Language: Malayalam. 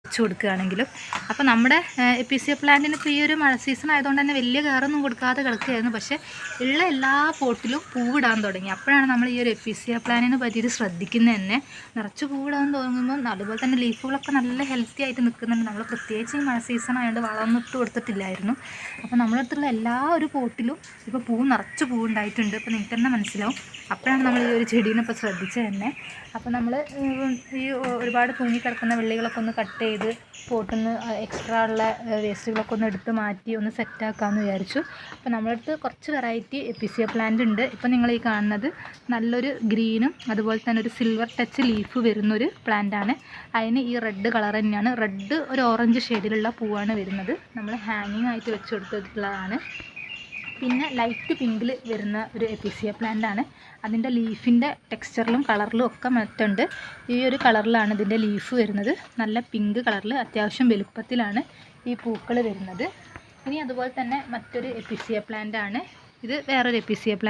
വെച്ച് കൊടുക്കുകയാണെങ്കിലും. അപ്പോൾ നമ്മുടെ എപ്പിസിയ പ്ലാന്റിന് ഇപ്പോൾ ഈ ഒരു മഴ സീസൺ ആയതുകൊണ്ട് തന്നെ വലിയ കെയറൊന്നും കൊടുക്കാതെ കിടക്കുകയായിരുന്നു. പക്ഷേ ഉള്ള എല്ലാ പോട്ടിലും പൂവിടാൻ തുടങ്ങി. അപ്പോഴാണ് നമ്മൾ ഈ ഒരു എപ്പിസിയ പ്ലാന്റിനെ പറ്റിയിട്ട് ശ്രദ്ധിക്കുന്നത് തന്നെ. നിറച്ച് പൂവിടാൻ തുടങ്ങുമ്പോൾ അതുപോലെ തന്നെ ലീഫുകളൊക്കെ നല്ല ഹെൽത്തി ആയിട്ട് നിൽക്കുന്നുണ്ട്. നമ്മൾ പ്രത്യേകിച്ച് ഈ മഴ സീസൺ ആയതുകൊണ്ട് വളമൊന്നും ഇട്ട് കൊടുത്തിട്ടില്ലായിരുന്നു. അപ്പോൾ നമ്മുടെ അടുത്തുള്ള എല്ലാ ഒരു പോട്ടിലും ഇപ്പോൾ പൂ നിറച്ച് പൂവുണ്ടായിട്ടുണ്ട്. അപ്പോൾ നിങ്ങൾക്ക് തന്നെ മനസ്സിലാവും. അപ്പോഴാണ് നമ്മൾ ഈ ഒരു ചെടീനെ ഇപ്പോൾ ശ്രദ്ധിച്ചത് തന്നെ. അപ്പോൾ നമ്മൾ ഈ ഒരുപാട് തൂങ്ങിക്കിടക്കുന്ന വെള്ളികളൊക്കെ ഒന്ന് കട്ട് ചെയ്ത് പോട്ടിൽ നിന്ന് എക്സ്ട്രാ ഉള്ള വേസ്റ്റുകളൊക്കെ ഒന്ന് എടുത്ത് മാറ്റി ഒന്ന് സെറ്റാക്കാമെന്ന് വിചാരിച്ചു. അപ്പോൾ നമ്മളടുത്ത് കുറച്ച് വെറൈറ്റി എപ്പിസിയ പ്ലാന്റ് ഉണ്ട്. ഇപ്പോൾ നിങ്ങൾ ഈ കാണുന്നത് നല്ലൊരു ഗ്രീനും അതുപോലെ തന്നെ ഒരു സിൽവർ ടച്ച് ലീഫ് വരുന്നൊരു പ്ലാന്റാണ്. അതിന് ഈ റെഡ് കളർ തന്നെയാണ്. റെഡ് ഒരു ഓറഞ്ച് ഷെയ്ഡിലുള്ള പൂവാണ് വരുന്നത്. നമ്മൾ ഹാങ്ങിങ് ആയിട്ട് വെച്ച് കൊടുത്തിട്ടുള്ളതാണ്. പിന്നെ ലൈറ്റ് പിങ്കിൽ വരുന്ന ഒരു എപ്പിസിയ പ്ലാന്റാണ്. അതിൻ്റെ ലീഫിൻ്റെ ടെക്സ്ചറിലും കളറിലും ഒക്കെ മാറ്റമുണ്ട്. ഈ ഒരു കളറിലാണ് ഇതിൻ്റെ ലീഫ് വരുന്നത്. നല്ല പിങ്ക് കളറിൽ അത്യാവശ്യം വലുപ്പത്തിലാണ് ഈ പൂക്കൾ വരുന്നത്. ഇനി അതുപോലെ തന്നെ മറ്റൊരു എപ്പിസിയ പ്ലാന്റാണ് ഇത്. വേറൊരു എപ്പിസിയ പ്ലാന്റ്